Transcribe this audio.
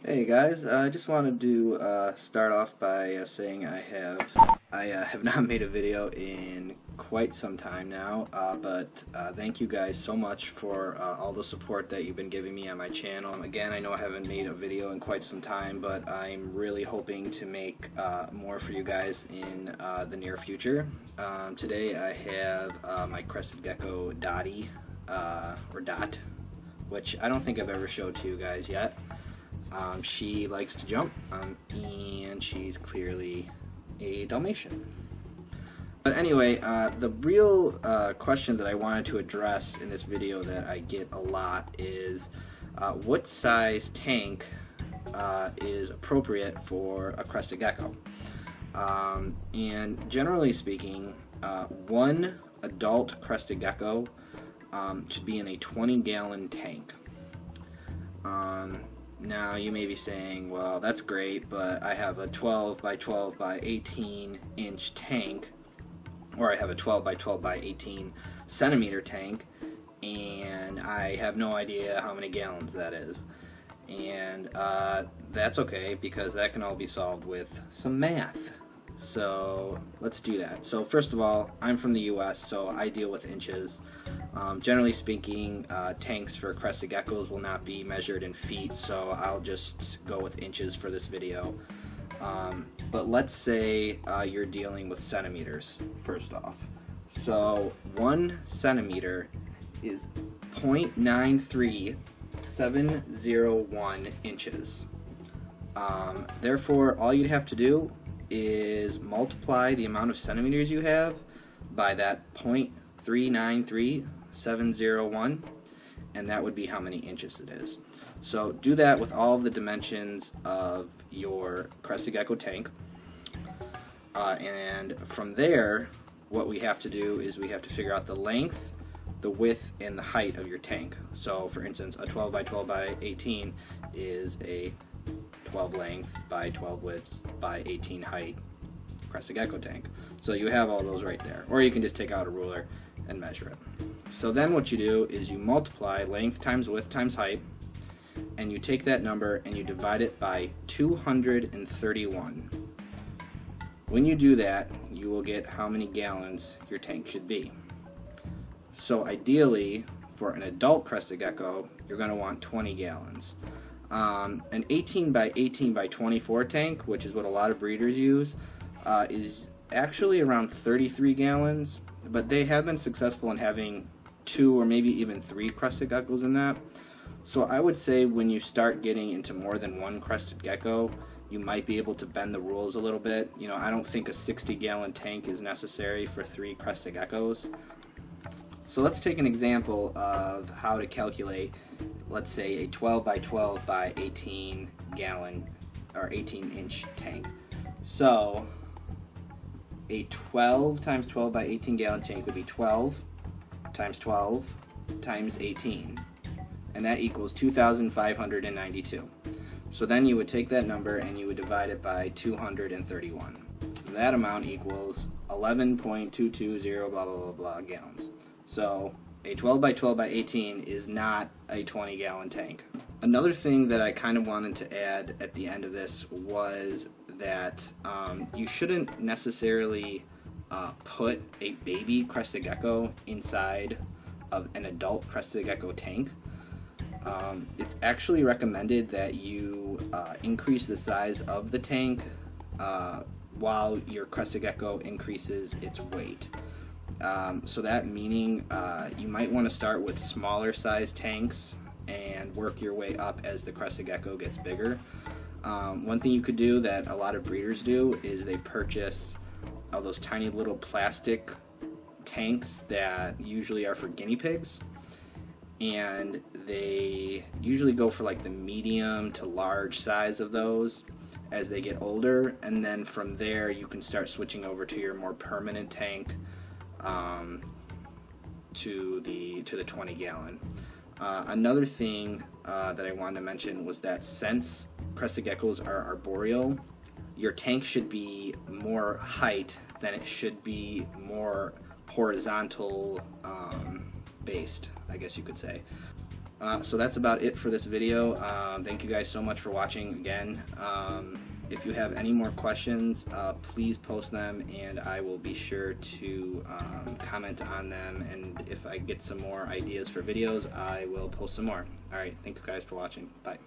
Hey guys, I just wanted to start off by saying I have not made a video in quite some time now, but thank you guys so much for all the support that you've been giving me on my channel. Again, I know I haven't made a video in quite some time, but I'm really hoping to make more for you guys in the near future. Today I have my Crested Gecko Dottie, or Dot, which I don't think I've ever showed to you guys yet. She likes to jump, and she's clearly a Dalmatian. But anyway, the real question that I wanted to address in this video that I get a lot is what size tank is appropriate for a Crested Gecko. And generally speaking, one adult Crested Gecko should be in a 20-gallon tank. Now you may be saying, well, that's great, but I have a 12 by 12 by 18 inch tank, or I have a 12 by 12 by 18 centimeter tank, and I have no idea how many gallons that is. And that's okay, because that can all be solved with some math. So let's do that. So first of all, I'm from the US, so I deal with inches. Generally speaking, tanks for Crested Geckos will not be measured in feet, so I'll just go with inches for this video. But let's say you're dealing with centimeters first off. So 1 centimeter is 0.93701 inches. Therefore, all you'd have to do is multiply the amount of centimeters you have by that 0.393701, and that would be how many inches it is. So do that with all of the dimensions of your Crested Gecko tank, and from there what we have to do is we have to figure out the length, the width, and the height of your tank. So for instance, a 12 by 12 by 18 is a 12 length by 12 width by 18 height Crested Gecko tank. So you have all those right there. Or you can just take out a ruler and measure it. So then what you do is you multiply length times width times height, and you take that number and you divide it by 231. When you do that, you will get how many gallons your tank should be. So ideally, for an adult Crested Gecko, you're going to want 20 gallons. An 18 by 18 by 24 tank, which is what a lot of breeders use, is actually around 33 gallons, but they have been successful in having 2 or maybe even 3 Crested Geckos in that. So I would say when you start getting into more than one Crested Gecko, you might be able to bend the rules a little bit. You know, I don't think a 60-gallon tank is necessary for 3 Crested Geckos. So let's take an example of how to calculate, let's say, a 12 by 12 by 18 gallon or 18 inch tank. So a 12 times 12 by 18 gallon tank would be 12 times 12 times 18, and that equals 2,592. So then you would take that number and you would divide it by 231. That amount equals 11.220 blah blah blah blah gallons. So a 12 by 12 by 18 is not a 20-gallon tank. Another thing that I kind of wanted to add at the end of this was that you shouldn't necessarily put a baby Crested Gecko inside of an adult Crested Gecko tank. It's actually recommended that you increase the size of the tank while your Crested Gecko increases its weight. So that meaning you might want to start with smaller size tanks and work your way up as the Crested Gecko gets bigger. One thing you could do that a lot of breeders do is they purchase those tiny little plastic tanks that usually are for guinea pigs, and they usually go for like the medium to large size of those as they get older, and then from there you can start switching over to your more permanent tank, to the 20-gallon. Another thing that I wanted to mention was that since Crested Geckos are arboreal, your tank should be more height than it should be more horizontal based, I guess you could say. So that's about it for this video. Thank you guys so much for watching again. If you have any more questions, please post them, and I will be sure to comment on them, and if I get some more ideas for videos, I will post some more. Alright, thanks guys for watching. Bye.